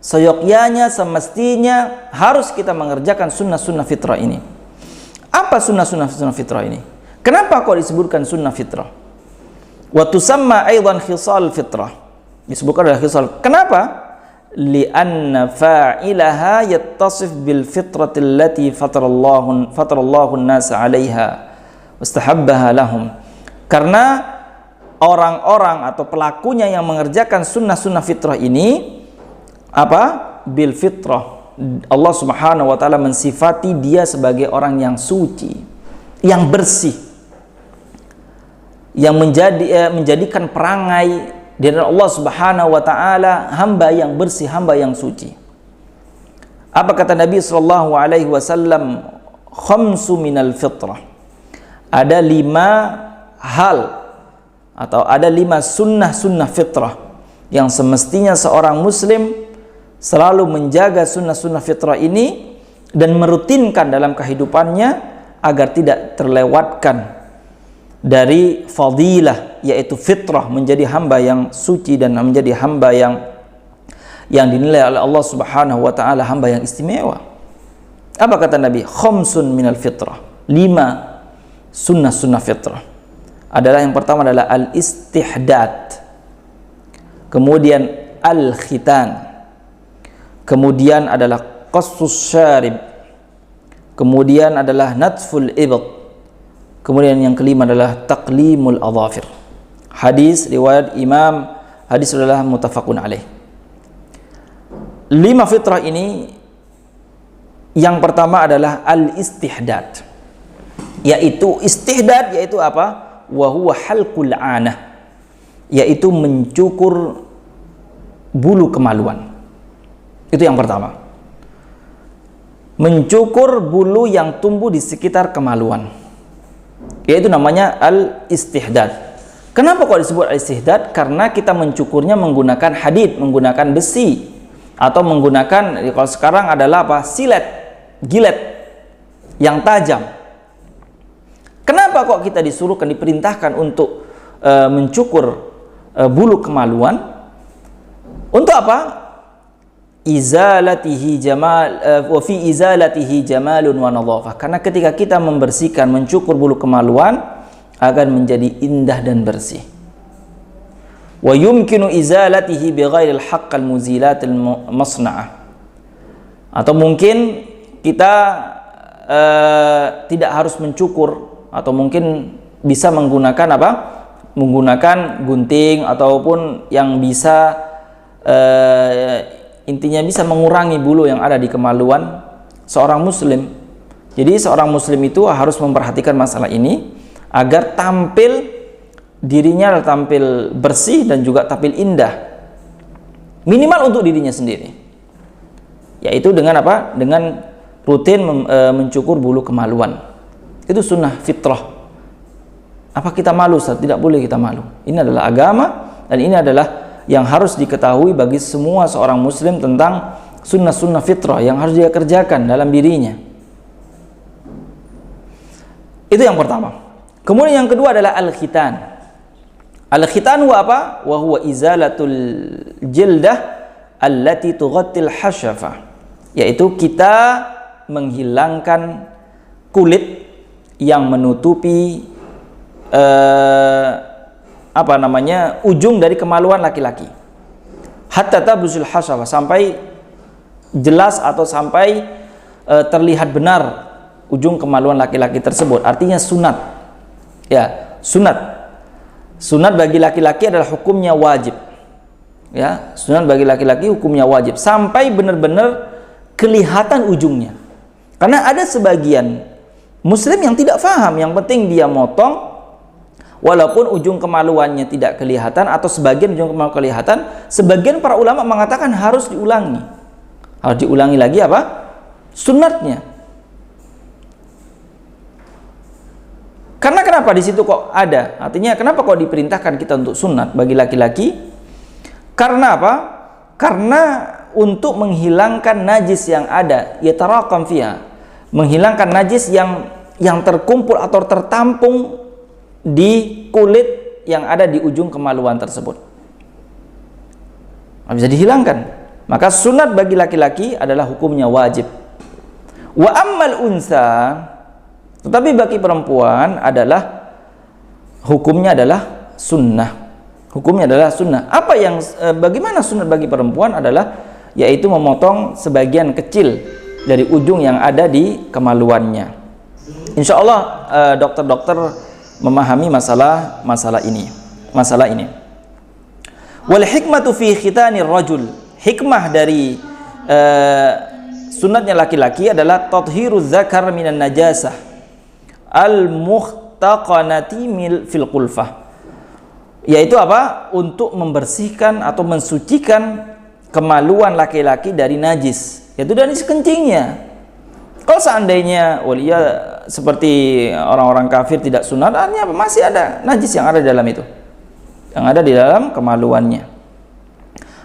seyogyanya, semestinya harus kita mengerjakan sunnah-sunnah fitrah ini. Apa sunnah-sunnah fitrah ini? Kenapa kok disebutkan sunnah fitrah? Wa tusamma aidan khisal fitrah. Disebutkan adalah khisal. Kenapa? Li'anna fa'ilaha yattasif bil fitrati allati fatarallahu an-nasa 'alaiha wastahabbaha lahum. Karena orang-orang atau pelakunya yang mengerjakan sunnah-sunnah fitrah ini bil fitrah. Allah Subhanahu wa taala mensifati dia sebagai orang yang suci, yang bersih, yang menjadikan perangai dari Allah Subhanahu wa taala hamba yang bersih, hamba yang suci. Apa kata Nabi sallallahu alaihi wasallam? Khamsu minal fitrah. Ada 5 hal atau ada 5 sunnah-sunnah fitrah yang semestinya seorang muslim selalu menjaga sunnah-sunnah fitrah ini dan merutinkan dalam kehidupannya agar tidak terlewatkan dari fadilah, yaitu fitrah, menjadi hamba yang suci dan menjadi hamba yang dinilai oleh Allah Subhanahu wa taala hamba yang istimewa. Apa kata Nabi? Khamsun minal fitrah. 5 sunnah-sunnah fitrah. adalah yang pertama adalah al-istihdad, kemudian al-khitan, kemudian adalah qassus syarib, kemudian adalah natful ibad, kemudian yang kelima adalah taqlimul adhafir. Hadis riwayat Imam, hadis adalah muttafaqun alaih. 5 fitrah ini, yang pertama adalah al-istihdad, yaitu istihdad, yaitu apa? Wa huwa halqul anah, yaitu mencukur bulu kemaluan. Itu yang pertama, mencukur bulu yang tumbuh di sekitar kemaluan, yaitu namanya al-istihdad. Kenapa kok disebut al-istihdad? Karena kita mencukurnya menggunakan hadid, menggunakan besi, atau menggunakan, kalau sekarang adalah apa? Silet, gilet yang tajam. Kenapa kok kita disuruhkan, diperintahkan untuk mencukur bulu kemaluan? Untuk apa? Izalatihi jamal wa fi izalatihi jamalun wa nadhafah. Karena ketika kita membersihkan, mencukur bulu kemaluan, akan menjadi indah dan bersih. Wa yumkinu izalatihi bighairil haqqal muzilatil masna'ah. Atau mungkin kita tidak harus mencukur, atau mungkin bisa menggunakan apa? Menggunakan gunting, ataupun yang bisa intinya bisa mengurangi bulu yang ada di kemaluan seorang muslim. Jadi seorang muslim itu harus memperhatikan masalah ini agar tampil dirinya tampil bersih dan juga tampil indah, minimal untuk dirinya sendiri, yaitu dengan apa? Dengan rutin mencukur bulu kemaluan. Itu sunnah fitrah. Apa kita malu, Ustaz? Tidak boleh kita malu. Ini adalah agama, dan ini adalah yang harus diketahui bagi semua seorang muslim tentang sunnah-sunnah fitrah yang harus dia kerjakan dalam dirinya. Itu yang pertama. Kemudian yang kedua adalah al-khitan. Al-khitan huwa apa? Wa huwa izalatul jildah allati tughattil hasyafa, yaitu kita menghilangkan kulit yang menutupi ujung dari kemaluan laki-laki. Hatta tabzul hasyafa, sampai jelas atau sampai terlihat benar ujung kemaluan laki-laki tersebut. Artinya sunat. Ya, sunat. Sunat bagi laki-laki adalah hukumnya wajib. Ya, sunat bagi laki-laki hukumnya wajib sampai benar-benar kelihatan ujungnya. Karena ada sebagian muslim yang tidak paham, yang penting dia motong walaupun ujung kemaluannya tidak kelihatan, atau sebagian ujung kemaluan kelihatan. Sebagian para ulama mengatakan harus diulangi. Harus diulangi lagi apa? Sunatnya. Karena kenapa di situ kok ada? Artinya kenapa kok diperintahkan kita untuk sunat bagi laki-laki? Karena apa? Karena untuk menghilangkan najis yang ada, yataraqam fiha, menghilangkan najis yang terkumpul atau tertampung di kulit yang ada di ujung kemaluan tersebut. Bisa dihilangkan. Maka sunat bagi laki-laki adalah hukumnya wajib. Wa ammal unsa, tetapi bagi perempuan adalah hukumnya adalah sunnah. Hukumnya adalah sunnah. Apa yang bagaimana sunat bagi perempuan adalah yaitu memotong sebagian kecil dari ujung yang ada di kemaluannya. Insya Allah dokter-dokter memahami masalah ini. Wal hikmatu fi khitanir rajul, hikmah dari sunatnya laki-laki adalah tathhiruz zakar minan najasah al muhtaqanati fil qulfah, yaitu apa? Untuk membersihkan atau mensucikan kemaluan laki-laki dari najis, yaitu dari kencingnya. Kalau seandainya seperti orang-orang kafir tidak sunat, artinya apa? Masih ada najis yang ada di dalam itu, yang ada di dalam kemaluannya.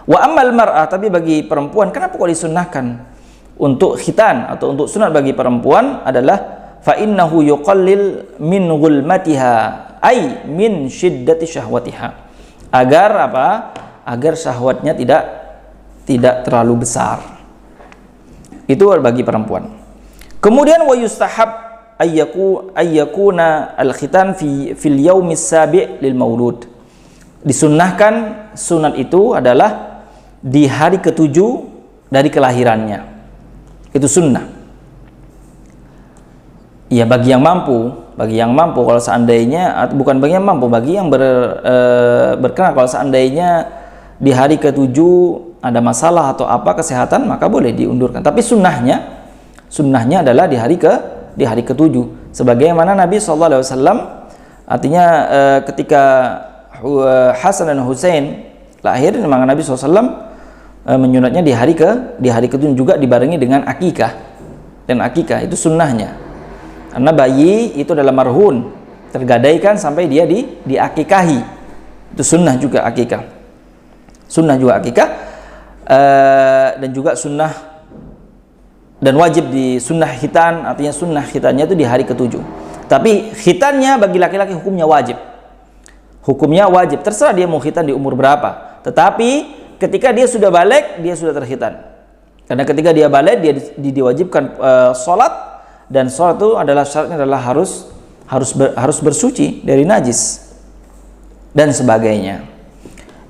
Wa ammal mar'ah, tapi bagi perempuan kenapa kok disunnahkan untuk khitan atau untuk sunat bagi perempuan adalah fa innahu yuqallil min ghulmatiha ay min syiddati syahwatiha, agar apa? Agar syahwatnya tidak terlalu besar. Itu bagi perempuan. Kemudian wa yustahab ayyakuna al-khitan fil yaumis sabi' lil maulud. Disunnahkan sunat itu adalah di hari ke-7 dari kelahirannya. Itu sunnah. Ya bagi yang mampu kalau seandainya, bukan bagi yang mampu, bagi yang berkenan, kalau seandainya di hari ke-7 ada masalah atau apa kesehatan, maka boleh diundurkan. Tapi sunnahnya adalah di hari ke-7. Sebagaimana Nabi SAW, artinya ketika Hasan dan Husain lahir, maka Nabi SAW menyunatnya di hari ke-7 juga dibarengi dengan akikah. Dan akikah itu sunnahnya. Karena bayi itu adalah marhun, tergadaikan sampai dia diakikahi. Itu sunnah juga akikah. Dan juga sunnah dan wajib di sunnah khitan, artinya sunnah khitannya itu di hari ke-7. Tapi khitannya bagi laki-laki hukumnya wajib. Terserah dia mau khitan di umur berapa. Tetapi ketika dia sudah balik, dia sudah terkhitan. Karena ketika dia balik, dia diwajibkan sholat. Dan sholat itu adalah syaratnya adalah harus bersuci dari najis dan sebagainya.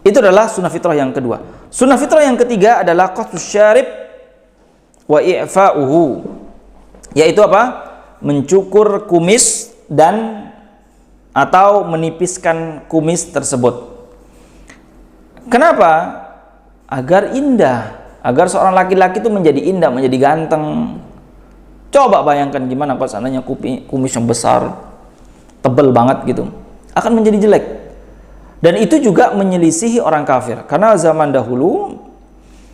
Itu adalah sunnah fitrah yang kedua. Sunnah fitrah yang ketiga adalah qastus syarib wa i'fa'uhu, yaitu apa? Mencukur kumis dan atau menipiskan kumis tersebut. Kenapa? Agar indah, agar seorang laki-laki itu menjadi indah, menjadi ganteng. Coba bayangkan gimana kalau seandainya kumis yang besar, tebal banget gitu, akan menjadi jelek. Dan itu juga menyelisihi orang kafir. Karena zaman dahulu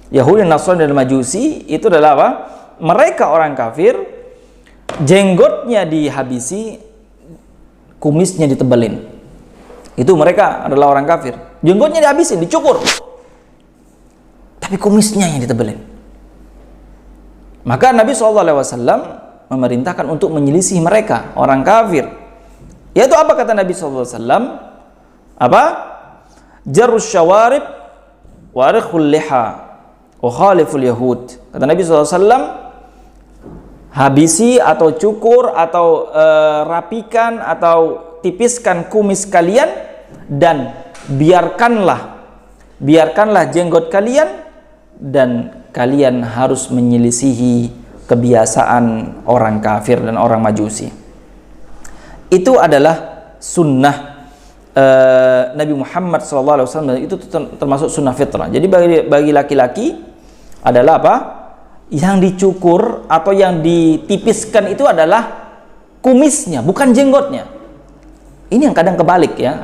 Yahudi, Nasrani dan Majusi itu adalah apa? Mereka orang kafir, jenggotnya dihabisi, kumisnya ditebelin. Itu mereka adalah orang kafir. Jenggotnya dihabisin, dicukur, tapi kumisnya yang ditebelin. Maka Nabi SAW memerintahkan untuk menyelisih mereka, orang kafir. Yaitu apa kata Nabi SAW? Apa? Jarrus syawarib wa arikhul liha wa khaliful yahud. Kata Nabi SAW, habisi atau cukur atau rapikan atau tipiskan kumis kalian, dan biarkanlah jenggot kalian, dan kalian harus menyelisihi kebiasaan orang kafir dan orang Majusi. Itu adalah sunnah Nabi Muhammad SAW. Itu termasuk sunnah fitrah. Jadi bagi laki-laki adalah apa? Yang dicukur atau yang ditipiskan itu adalah kumisnya, bukan jenggotnya. Ini yang kadang kebalik ya,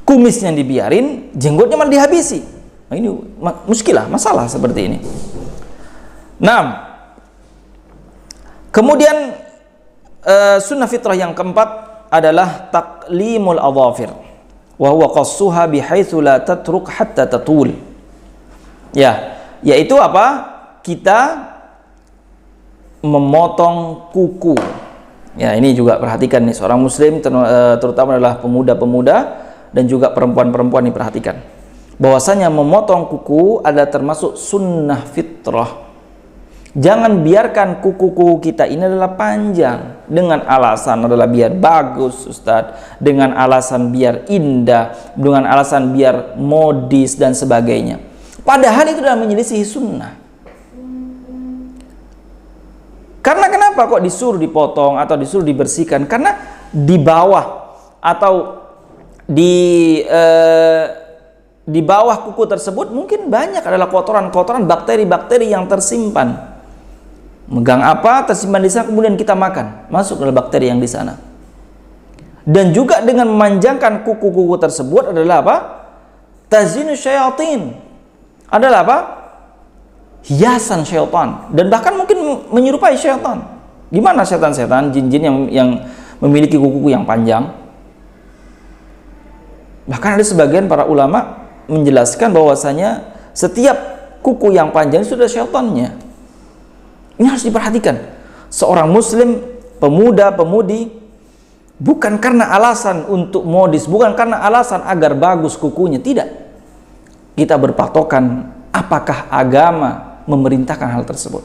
kumisnya dibiarin, jenggotnya malah dihabisi. Nah, ini muskilah, masalah seperti ini. Nah, kemudian sunnah fitrah yang keempat adalah taqlimul adhafir wa huwa qassuha bihaitsu la tatruk hatta tatul. Ya, yaitu apa? Kita memotong kuku. Ya, ini juga perhatikan nih, seorang muslim terutama adalah pemuda-pemuda dan juga perempuan-perempuan diperhatikan. Bahwasanya memotong kuku adalah termasuk sunnah fitrah. Jangan biarkan kuku-kuku kita ini adalah panjang dengan alasan adalah biar bagus, Ustadz, dengan alasan biar indah, dengan alasan biar modis dan sebagainya. Padahal itu adalah menyelisihi sunnah. Karena kenapa kok disuruh dipotong atau disuruh dibersihkan? Karena di bawah atau di bawah kuku tersebut mungkin banyak adalah kotoran-kotoran, bakteri-bakteri yang tersimpan. Megang apa, tersimpan di sana, kemudian kita makan, masuk dalam bakteri yang di sana. Dan juga dengan memanjangkan kuku-kuku tersebut adalah apa? Tazinu syayatin. Adalah apa? Hiasan syaitan. Dan bahkan mungkin menyerupai syaitan. Gimana syaitan-syaitan, jin-jin yang memiliki kuku yang panjang? Bahkan ada sebagian para ulama menjelaskan bahwasanya setiap kuku yang panjang sudah syaitannya. Ini harus diperhatikan. Seorang muslim, pemuda-pemudi, bukan karena alasan untuk modis, bukan karena alasan agar bagus kukunya, tidak. Kita berpatokan apakah agama memerintahkan hal tersebut.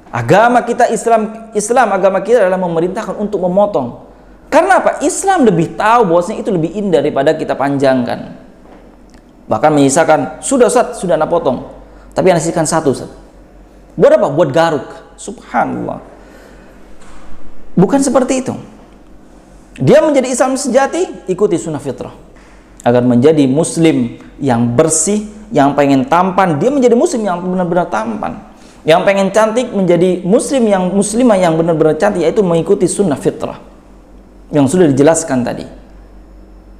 Agama kita Islam agama kita adalah memerintahkan untuk memotong. Karena apa? Islam lebih tahu bahwasanya itu lebih indah daripada kita panjangkan. Bahkan menyisakan, sudah Ustaz, sudah anak potong. Tapi anak sisihkan satu Ustaz. Buat apa? Buat garuk. Subhanallah. Bukan seperti itu. Dia menjadi Islam sejati, ikuti sunnah fitrah. Agar menjadi muslim yang bersih, yang pengen tampan, dia menjadi muslim yang benar-benar tampan. Yang pengen cantik menjadi muslimah yang benar-benar cantik, yaitu mengikuti sunnah fitrah yang sudah dijelaskan tadi.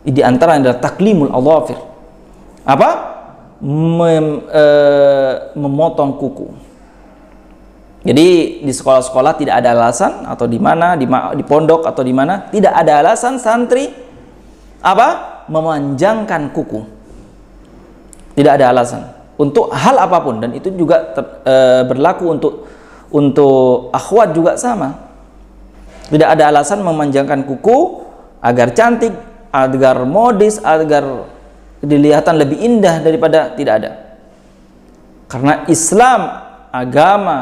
Di antara adalah taklimul adhafir. Apa? Memotong kuku. Jadi di sekolah-sekolah tidak ada alasan, atau di mana di pondok atau di mana tidak ada alasan santri apa? Memanjangkan kuku. Tidak ada alasan untuk hal apapun, dan itu juga berlaku untuk akhwat juga sama. Tidak ada alasan memanjangkan kuku agar cantik, agar modis, agar dilihatkan lebih indah daripada tidak ada. Karena Islam agama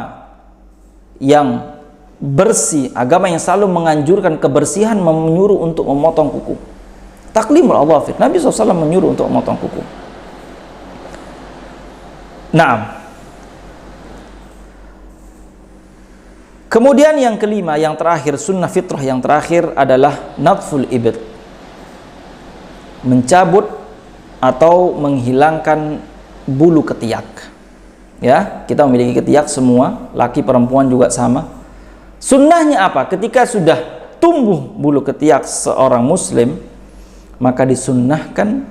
yang bersih, agama yang selalu menganjurkan kebersihan, menyuruh untuk memotong kuku. Taklimul adhafir. Nabi SAW menyuruh untuk memotong kuku. Nah, kemudian yang kelima, yang terakhir, sunnah fitrah yang terakhir adalah natful ibd. Mencabut atau menghilangkan bulu ketiak. Ya, kita memiliki ketiak semua, laki perempuan juga sama. Sunnahnya apa? Ketika sudah tumbuh bulu ketiak seorang muslim, maka disunnahkan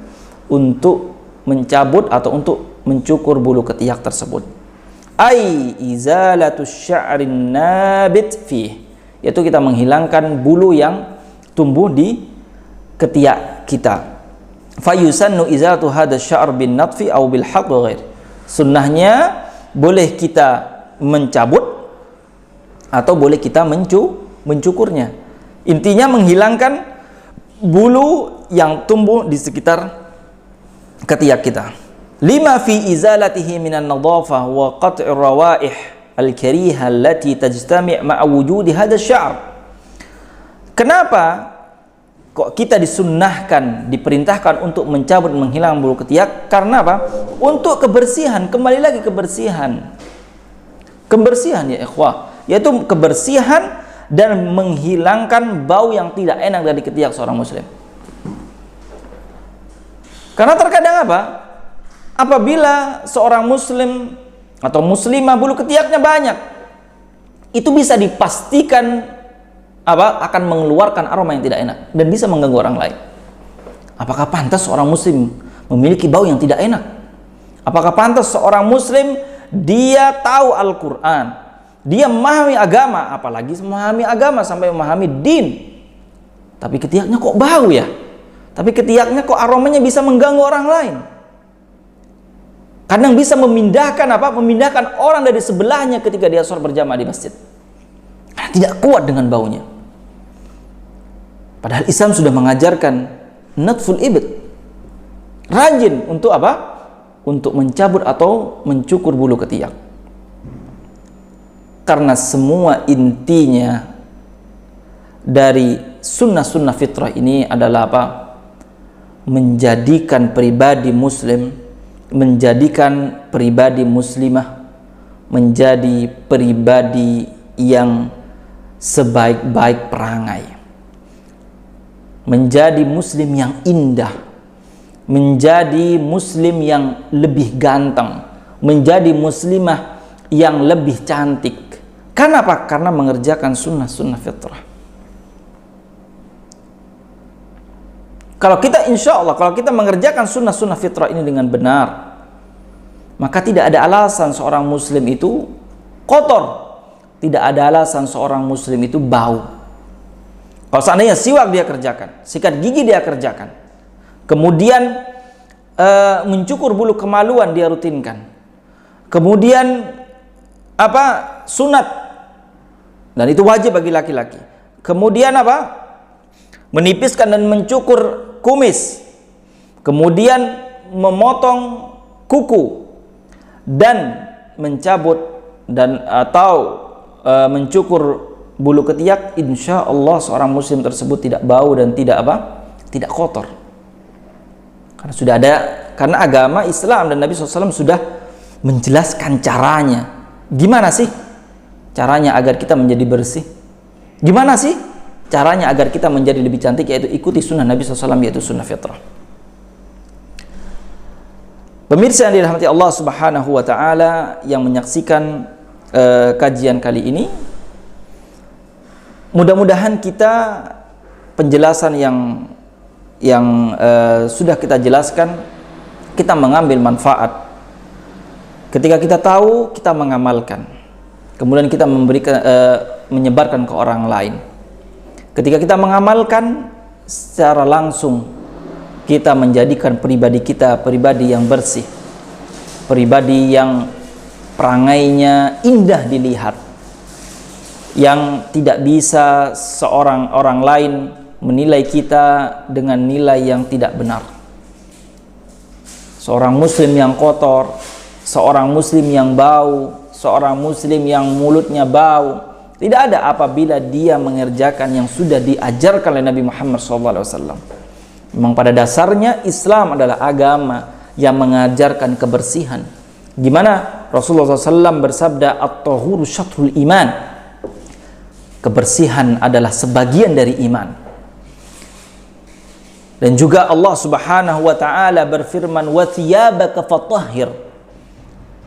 untuk mencabut atau untuk mencukur bulu ketiak tersebut. Ai izalatus sya'rin nabit fih, yaitu kita menghilangkan bulu yang tumbuh di ketiak kita. Fayusannu izalatu hadha sya'r bin natfi aw bil haqq wa ghair. Sunnahnya boleh kita mencabut atau boleh kita mencukurnya. Intinya menghilangkan bulu yang tumbuh di sekitar ketiak kita. Lima fi izalatihi minan nadhafah wa qat'ir rawaih al-karihah allati tajtami' ma'a wujudi hadha sya'r. Kenapa kok kita disunnahkan, diperintahkan untuk mencabut, menghilangkan bulu ketiak? Karena apa? Untuk kebersihan, kembali lagi kebersihan. Kebersihan ya ikhwah, yaitu kebersihan dan menghilangkan bau yang tidak enak dari ketiak seorang muslim. Karena terkadang apa? Apabila seorang muslim atau muslimah bulu ketiaknya banyak, itu bisa dipastikan apa? Akan mengeluarkan aroma yang tidak enak dan bisa mengganggu orang lain. Apakah pantas seorang muslim memiliki bau yang tidak enak? Apakah pantas seorang muslim dia tahu Al-Quran, dia memahami agama, apalagi memahami agama sampai memahami din, tapi ketiaknya kok bau ya? Tapi ketiaknya kok aromanya bisa mengganggu orang lain? Kadang bisa memindahkan apa? Memindahkan orang dari sebelahnya ketika dia sholat berjamaah di masjid. Karena tidak kuat dengan baunya. Padahal Islam sudah mengajarkan natful ibd. Rajin untuk apa? Untuk mencabut atau mencukur bulu ketiak. Karena semua intinya dari sunnah-sunnah fitrah ini adalah apa? Menjadikan pribadi muslim, menjadikan pribadi muslimah menjadi pribadi yang sebaik-baik perangai, menjadi muslim yang indah, menjadi muslim yang lebih ganteng, menjadi muslimah yang lebih cantik. Kenapa? Karena mengerjakan sunnah-sunnah fitrah. Kalau kita insya Allah, kalau kita mengerjakan sunnah-sunnah fitrah ini dengan benar, maka tidak ada alasan seorang muslim itu kotor, tidak ada alasan seorang muslim itu bau. Kalau seandainya siwak dia kerjakan, sikat gigi dia kerjakan, kemudian mencukur bulu kemaluan dia rutinkan, kemudian apa? Sunat, dan itu wajib bagi laki-laki. Kemudian apa? Menipiskan dan mencukur kumis, kemudian memotong kuku dan mencabut dan atau mencukur bulu ketiak, insya Allah seorang muslim tersebut tidak bau dan tidak tidak kotor. Karena sudah ada, karena agama Islam dan Nabi SAW sudah menjelaskan caranya. Gimana sih caranya agar kita menjadi bersih? Gimana sih caranya agar kita menjadi lebih cantik? Yaitu ikuti sunnah Nabi SAW, yaitu sunnah fitrah. Pemirsa yang dirahmati Allah Subhanahu wa Ta'ala yang menyaksikan kajian kali ini, mudah-mudahan kita penjelasan yang sudah kita jelaskan, kita mengambil manfaat. Ketika kita tahu, kita mengamalkan. Kemudian kita memberikan menyebarkan ke orang lain. Ketika kita mengamalkan, secara langsung kita menjadikan pribadi kita pribadi yang bersih, pribadi yang perangainya indah dilihat, yang tidak bisa orang lain menilai kita dengan nilai yang tidak benar. Seorang muslim yang kotor, seorang muslim yang bau, seorang muslim yang mulutnya bau, tidak ada apabila dia mengerjakan yang sudah diajarkan oleh Nabi Muhammad SAW. Memang pada dasarnya Islam adalah agama yang mengajarkan kebersihan. Gimana Rasulullah SAW bersabda, at-tahuru syatrul iman, kebersihan adalah sebagian dari iman. Dan juga Allah Subhanahu wa Ta'ala berfirman, wa thiyabaka fatahhir,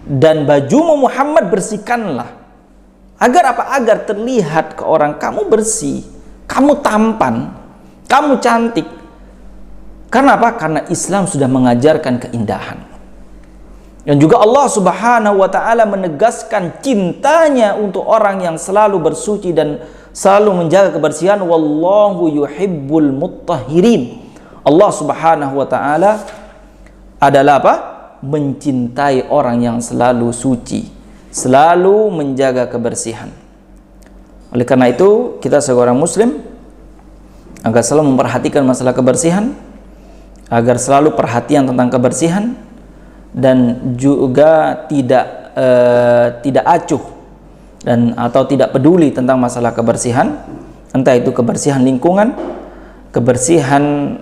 dan bajumu Muhammad bersihkanlah. Agar apa? Agar terlihat ke orang kamu bersih, kamu tampan, kamu cantik. Karena apa? Karena Islam sudah mengajarkan keindahan. Dan juga Allah Subhanahu wa Ta'ala menegaskan cintanya untuk orang yang selalu bersuci dan selalu menjaga kebersihan. Wallahu yuhibbul muttahhirin. Allah Subhanahu wa Ta'ala adalah apa? Mencintai orang yang selalu suci, selalu menjaga kebersihan. Oleh karena itu, kita seorang muslim agar selalu memperhatikan masalah kebersihan, agar selalu perhatian tentang kebersihan, dan juga tidak acuh dan atau tidak peduli tentang masalah kebersihan, entah itu kebersihan lingkungan, kebersihan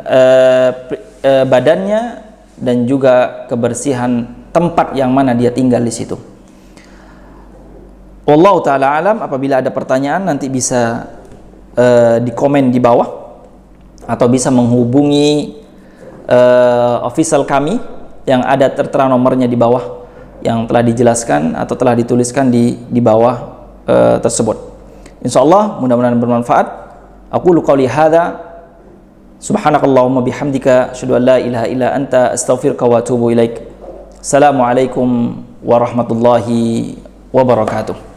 badannya, dan juga kebersihan tempat yang mana dia tinggal di situ. Wallahu ta'ala alam. Apabila ada pertanyaan nanti bisa di komen di bawah, atau bisa menghubungi official kami yang ada tertera nomornya di bawah, yang telah dijelaskan atau telah dituliskan di bawah tersebut. Insyaallah mudah-mudahan bermanfaat. Aqulu qouli hadza, subhanakallahumma bihamdika, asyhadu an la ilaha illa anta, astaghfiruka wa atubu ilaik. Assalamualaikum warahmatullahi wabarakatuh.